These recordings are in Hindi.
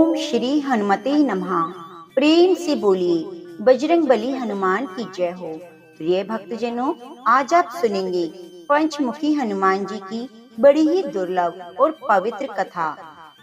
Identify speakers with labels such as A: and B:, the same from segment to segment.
A: ओम श्री हनुमते नमः। प्रेम से बोलिए बजरंगबली हनुमान की जय हो। प्रिय भक्तजनों, आज आप सुनेंगे पंचमुखी हनुमान जी की बड़ी ही दुर्लभ और पवित्र कथा।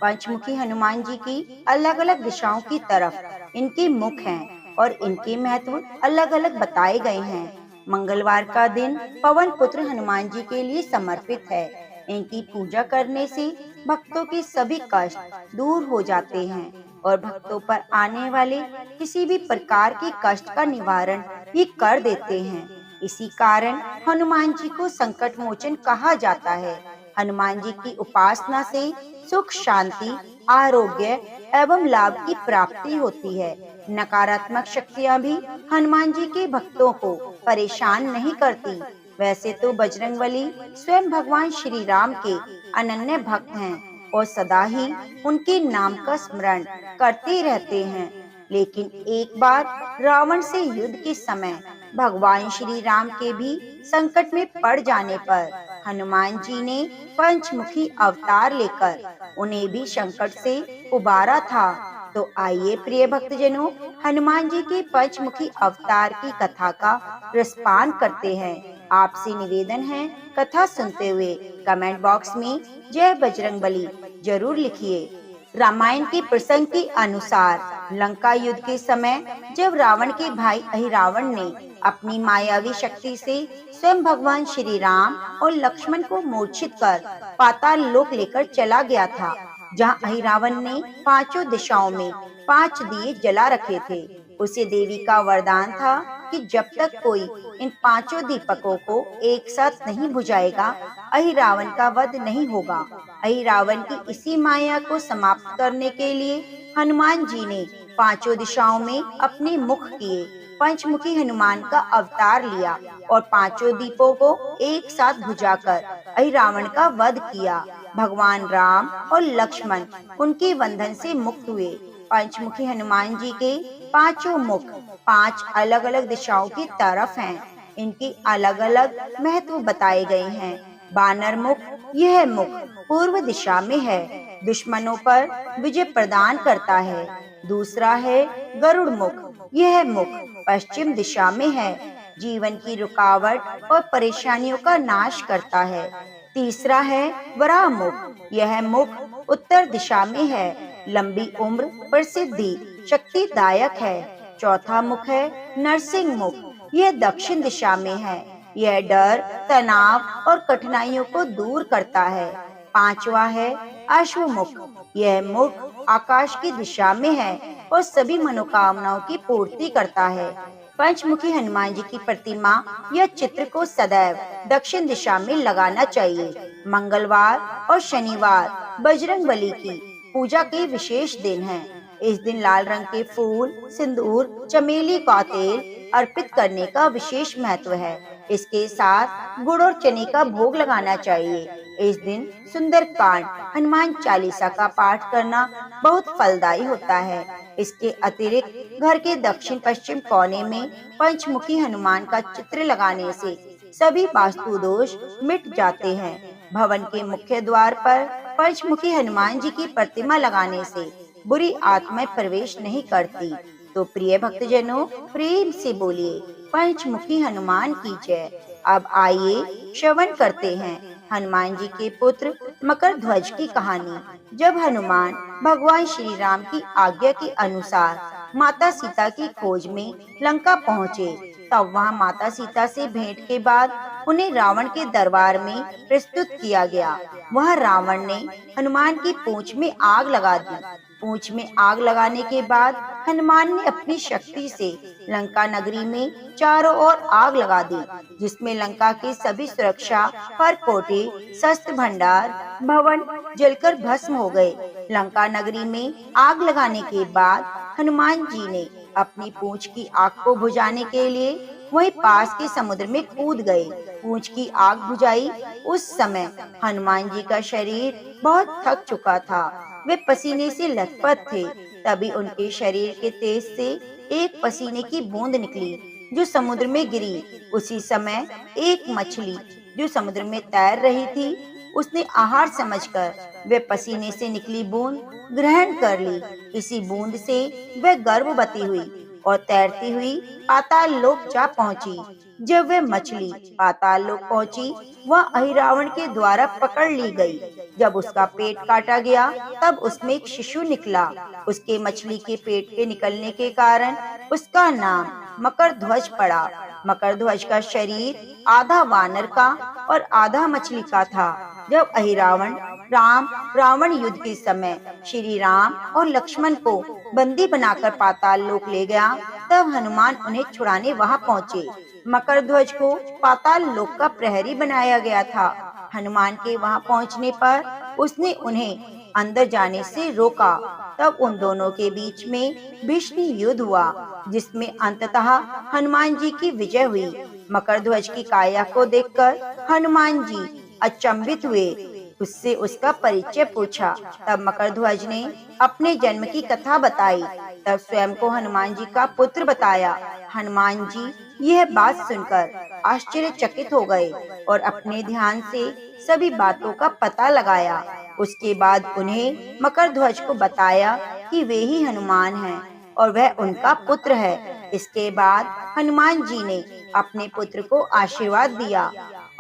A: पंचमुखी हनुमान जी की अलग अलग दिशाओं की तरफ इनके मुख हैं और इनके महत्व अलग अलग बताए गए हैं। मंगलवार का दिन पवन पुत्र हनुमान जी के लिए समर्पित है। इनकी पूजा करने से भक्तों के सभी कष्ट दूर हो जाते हैं और भक्तों पर आने वाले किसी भी प्रकार के कष्ट का निवारण ये कर देते हैं। इसी कारण हनुमान जी को संकट मोचन कहा जाता है। हनुमान जी की उपासना से सुख, शांति, आरोग्य एवं लाभ की प्राप्ति होती है। नकारात्मक शक्तियाँ भी हनुमान जी के भक्तों को परेशान नहीं करती। वैसे तो बजरंगबली स्वयं भगवान श्री राम के अनन्य भक्त हैं और सदा ही उनके नाम का स्मरण करते रहते हैं। लेकिन एक बार रावण से युद्ध के समय भगवान श्री राम के भी संकट में पड़ जाने पर हनुमान जी ने पंचमुखी अवतार लेकर उन्हें भी संकट से उबारा था। तो आइए प्रिय भक्तजनों, हनुमान जी के पंचमुखी अवतार की कथा का रसपान करते हैं। आपसे निवेदन है, कथा सुनते हुए कमेंट बॉक्स में जय बजरंगबली जरूर लिखिए। रामायण के प्रसंग के अनुसार लंका युद्ध के समय जब रावण के भाई अहिरावण ने अपनी मायावी शक्ति से स्वयं भगवान श्री राम और लक्ष्मण को मूर्छित कर पाताल लोक लेकर चला गया था, जहाँ अहिरावण ने पांचों दिशाओं में 5 दिए जला रखे थे। उसे देवी का वरदान था कि जब तक कोई इन 5 दीपकों को एक साथ नहीं बुझाएगा, अहिरावण का वध नहीं होगा। अहिरावण की इसी माया को समाप्त करने के लिए हनुमान जी ने 5 दिशाओं में अपने मुख किए पंचमुखी हनुमान का अवतार लिया और 5 दीपों को एक साथ बुझाकर अहिरावण का वध किया। भगवान राम और लक्ष्मण उनके बंधन से मुक्त हुए। पंचमुखी हनुमान जी के 5 मुख 5 अलग अलग दिशाओं की तरफ हैं। इनके अलग अलग महत्व बताए गए हैं। बानर मुख, यह मुख पूर्व दिशा में है, दुश्मनों पर विजय प्रदान करता है। दूसरा है गरुड़ मुख, यह मुख पश्चिम दिशा में है, जीवन की रुकावट और परेशानियों का नाश करता है। तीसरा है वराह मुख, यह मुख उत्तर दिशा में है, लंबी उम्र, प्रसिद्धि, शक्तिदायक है। चौथा मुख है नरसिंह मुख, यह दक्षिण दिशा में है, यह डर, तनाव और कठिनाइयों को दूर करता है। पांचवा है अश्व मुख, यह मुख आकाश की दिशा में है और सभी मनोकामनाओं की पूर्ति करता है। पंचमुखी हनुमान जी की प्रतिमा या चित्र को सदैव दक्षिण दिशा में लगाना चाहिए। मंगलवार और शनिवार बजरंगबली की पूजा के विशेष दिन हैं। इस दिन लाल रंग के फूल, सिंदूर, चमेली का तेल अर्पित करने का विशेष महत्व है। इसके साथ गुड़ और चने का भोग लगाना चाहिए। इस दिन सुंदरकांड, हनुमान चालीसा का पाठ करना बहुत फलदायी होता है। इसके अतिरिक्त घर के दक्षिण पश्चिम कोने में पंचमुखी हनुमान का चित्र लगाने से सभी वास्तु दोष मिट जाते हैं। भवन के मुख्य द्वार पर पंचमुखी हनुमान जी की प्रतिमा लगाने से बुरी आत्माएं प्रवेश नहीं करती। तो प्रिय भक्तजनों, प्रेम से बोलिए पंचमुखी हनुमान की जय। अब आइए श्रवण करते हैं हनुमान जी के पुत्र मकर ध्वज की कहानी। जब हनुमान भगवान श्री राम की आज्ञा के अनुसार माता सीता की खोज में लंका पहुँचे, तब वहाँ माता सीता से भेंट के बाद उन्हें रावण के दरबार में प्रस्तुत किया गया। वह रावण ने हनुमान की पूंछ में आग लगा दी। पूंछ में आग लगाने के बाद हनुमान ने अपनी शक्ति से लंका नगरी में चारों ओर आग लगा दी, जिसमें लंका के सभी सुरक्षा परकोटे, शस्त्र भंडार, भवन जलकर भस्म हो गए। लंका नगरी में आग लगाने के बाद हनुमान जी ने अपनी पूंछ की आग को बुझाने के लिए वहीं पास के समुद्र में कूद गए। पूंछ की आग बुझाई। उस समय हनुमान जी का शरीर बहुत थक चुका था, वे पसीने से लथपथ थे। तभी उनके शरीर के तेज से एक पसीने की बूंद निकली जो समुद्र में गिरी। उसी समय एक मछली जो समुद्र में तैर रही थी उसने आहार समझकर वह पसीने से निकली बूंद ग्रहण कर ली। इसी बूंद से वह गर्भवती हुई और तैरती हुई पाताल लोक जा पहुंची। जब वह मछली पाताल लोक पहुंची, वह अहिरावण के द्वारा पकड़ ली गई। जब उसका पेट काटा गया, तब उसमें एक शिशु निकला। उसके मछली के पेट के निकलने के कारण उसका नाम मकरध्वज पड़ा। मकरध्वज का शरीर आधा वानर का और आधा मछली का था। जब अहिरावण राम रावण युद्ध के समय श्री राम और लक्ष्मण को बंदी बनाकर पाताल लोक ले गया, तब हनुमान उन्हें छुड़ाने वहां पहुंचे। मकरध्वज को पाताल लोक का प्रहरी बनाया गया था। हनुमान के वहां पहुंचने पर उसने उन्हें अंदर जाने से रोका। तब उन दोनों के बीच में भीषण युद्ध हुआ, जिसमें अंततः हनुमान जी की विजय हुई। मकरध्वज की काया को देखकर हनुमान जी अचंभित हुए। उससे उसका परिचय पूछा। तब मकरध्वज ने अपने जन्म की कथा बताई। तब स्वयं को हनुमान जी का पुत्र बताया। हनुमान जी यह बात सुनकर आश्चर्यचकित हो गए और अपने ध्यान से सभी बातों का पता लगाया। उसके बाद उन्हें मकरध्वज को बताया कि वे ही हनुमान हैं और वह उनका पुत्र है। इसके बाद हनुमान जी ने अपने पुत्र को आशीर्वाद दिया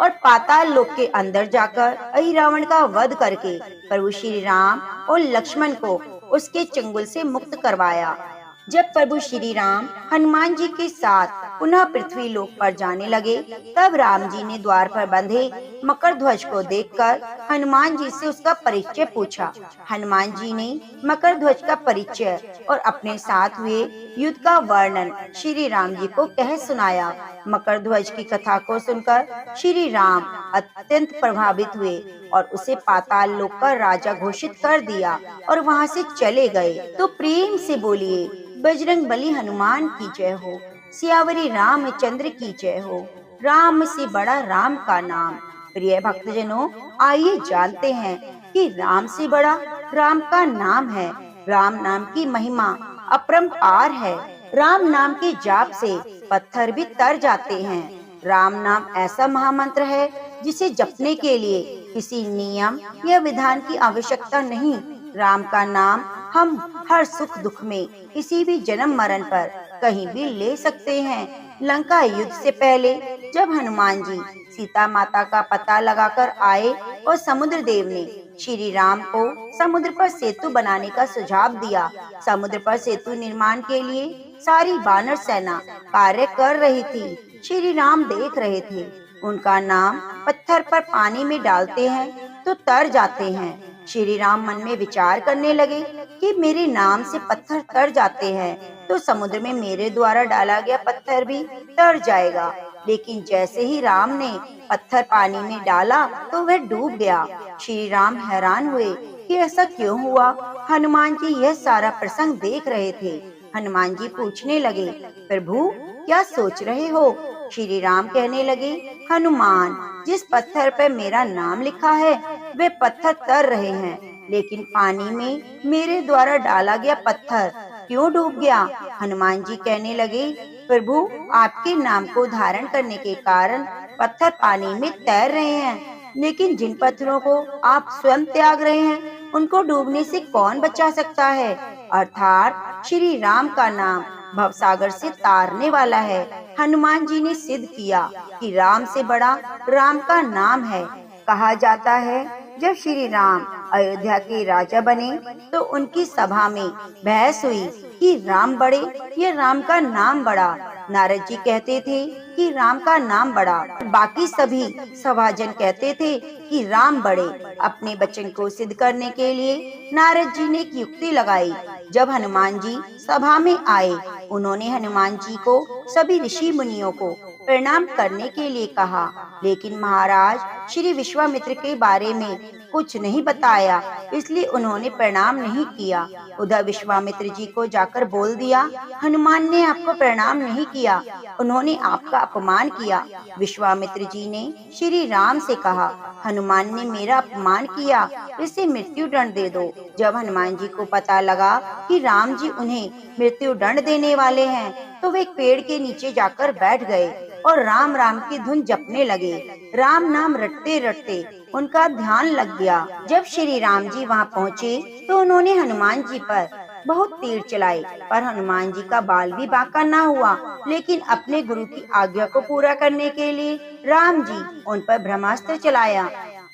A: और पाताल लोक के अंदर जाकर अहिरावण का वध करके प्रभु श्री राम और लक्ष्मण को उसके चंगुल से मुक्त करवाया। जब प्रभु श्री राम हनुमान जी के साथ पुनः पृथ्वी लोक पर जाने लगे, तब राम जी ने द्वार पर बंधे मकरध्वज को देखकर हनुमान जी से उसका परिचय पूछा। हनुमान जी ने मकरध्वज का परिचय और अपने साथ हुए युद्ध का वर्णन श्री राम जी को कह सुनाया। मकरध्वज की कथा को सुनकर श्री राम अत्यंत प्रभावित हुए और उसे पाताल लोक का राजा घोषित कर दिया और वहां से चले गए। तो प्रेम से बोलिए बजरंग बली हनुमान की जय हो। सियावरी रामचंद्र की जय हो। राम से बड़ा राम का नाम। प्रिय भक्तजनों, आइए जानते हैं कि राम से बड़ा राम का नाम है। राम नाम की महिमा अपरंपार है। राम नाम के जाप से पत्थर भी तर जाते हैं। राम नाम ऐसा महामंत्र है जिसे जपने के लिए किसी नियम या विधान की आवश्यकता नहीं। राम का नाम हम हर सुख दुख में, किसी भी जन्म मरण पर कहीं भी ले सकते हैं। लंका युद्ध से पहले जब हनुमान जी सीता माता का पता लगाकर आए और समुद्र देव ने श्री राम को समुद्र पर सेतु बनाने का सुझाव दिया। समुद्र पर सेतु निर्माण के लिए सारी वानर सेना कार्य कर रही थी। श्री राम देख रहे थे। उनका नाम पत्थर पर पानी में डालते हैं तो तर जाते हैं। श्री राम मन में विचार करने लगे कि मेरे नाम से पत्थर तर जाते हैं तो समुद्र में मेरे द्वारा डाला गया पत्थर भी तर जाएगा। लेकिन जैसे ही राम ने पत्थर पानी में डाला तो वह डूब गया। श्री राम हैरान हुए कि ऐसा क्यों हुआ। हनुमान जी यह सारा प्रसंग देख रहे थे। हनुमान जी पूछने लगे, प्रभु क्या सोच रहे हो? श्री राम कहने लगे, हनुमान, जिस पत्थर पर मेरा नाम लिखा है वे पत्थर तर रहे हैं, लेकिन पानी में मेरे द्वारा डाला गया पत्थर क्यों डूब गया? हनुमान जी कहने लगे, प्रभु आपके नाम को धारण करने के कारण पत्थर पानी में तैर रहे हैं, लेकिन जिन पत्थरों को आप स्वयं त्याग रहे हैं उनको डूबने से कौन बचा सकता है? अर्थात श्री राम का नाम भवसागर से तारने वाला है। हनुमान जी ने सिद्ध किया कि राम से बड़ा राम का नाम है। कहा जाता है जब श्री राम अयोध्या के राजा बने तो उनकी सभा में बहस हुई कि राम बड़े या राम का नाम बड़ा। नारद जी कहते थे कि राम का नाम बड़ा, बाकी सभी सभाजन कहते थे कि राम बड़े। अपने वचन को सिद्ध करने के लिए नारद जी ने एक युक्ति लगाई। जब हनुमान जी सभा में आए, उन्होंने हनुमान जी को सभी ऋषि मुनियों को प्रणाम करने के लिए कहा, लेकिन महाराज श्री विश्वामित्र के बारे में कुछ नहीं बताया, इसलिए उन्होंने प्रणाम नहीं किया। उधर विश्वामित्र जी को जाकर बोल दिया, हनुमान ने आपको प्रणाम नहीं किया, उन्होंने आपका अपमान किया। विश्वामित्र जी ने श्री राम से कहा, हनुमान ने मेरा अपमान किया, इसे मृत्यु दंड दे दो। जब हनुमान जी को पता लगा कि राम जी उन्हें मृत्यु दंड देने वाले हैं, तो वे एक पेड़ के नीचे जाकर बैठ गए और राम राम की धुन जपने लगे। राम नाम रटते रटते उनका ध्यान लग गया। जब श्री राम जी वहाँ पहुँचे तो उन्होंने हनुमान जी पर बहुत तीर चलाए, पर हनुमान जी का बाल भी बांका ना हुआ। लेकिन अपने गुरु की आज्ञा को पूरा करने के लिए राम जी उन पर ब्रह्मास्त्र चलाया,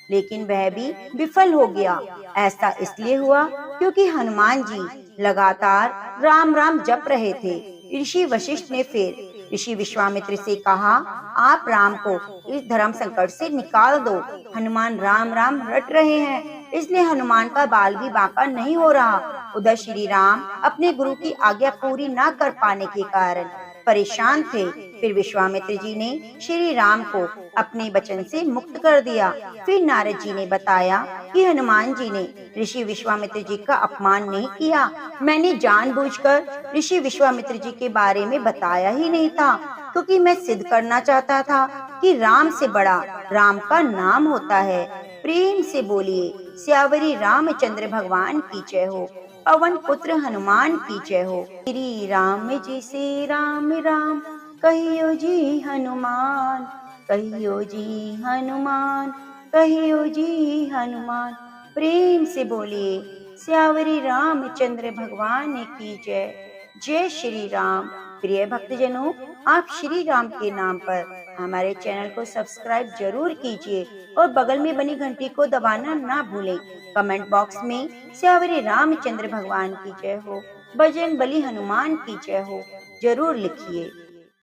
A: लेकिन वह भी विफल हो गया। ऐसा इसलिए हुआ क्योंकि हनुमान जी लगातार राम राम जप रहे थे। ऋषि वशिष्ठ ने फिर ऋषि विश्वामित्र से कहा, आप राम को इस धर्म संकट से निकाल दो। हनुमान राम राम रट रहे हैं, इसलिए हनुमान का बाल भी बांका नहीं हो रहा। उधर श्री राम अपने गुरु की आज्ञा पूरी न कर पाने के कारण परेशान थे। फिर विश्वामित्र जी ने श्री राम को अपने वचन से मुक्त कर दिया। फिर नारद जी ने बताया कि हनुमान जी ने ऋषि विश्वामित्र जी का अपमान नहीं किया। मैंने जानबूझकर ऋषि विश्वामित्र जी के बारे में बताया ही नहीं था, क्योंकि मैं सिद्ध करना चाहता था कि राम से बड़ा राम का नाम होता है। प्रेम से बोलिए सियावरी रामचंद्र भगवान की जय हो। पवन पुत्र हनुमान की जय हो। श्री राम जी से राम राम कहियो जी हनुमान, कहियो जी हनुमान, कहियो जी हनुमान। प्रेम से बोलिए सियावरी रामचंद्र भगवान की जय। जय श्री राम। प्रिय भक्तजनों, आप श्री राम के नाम पर हमारे चैनल को सब्सक्राइब जरूर कीजिए और बगल में बनी घंटी को दबाना ना भूलें। कमेंट बॉक्स में सियावरी रामचंद्र भगवान की जय हो, बजरंग बली हनुमान की जय हो जरूर लिखिए।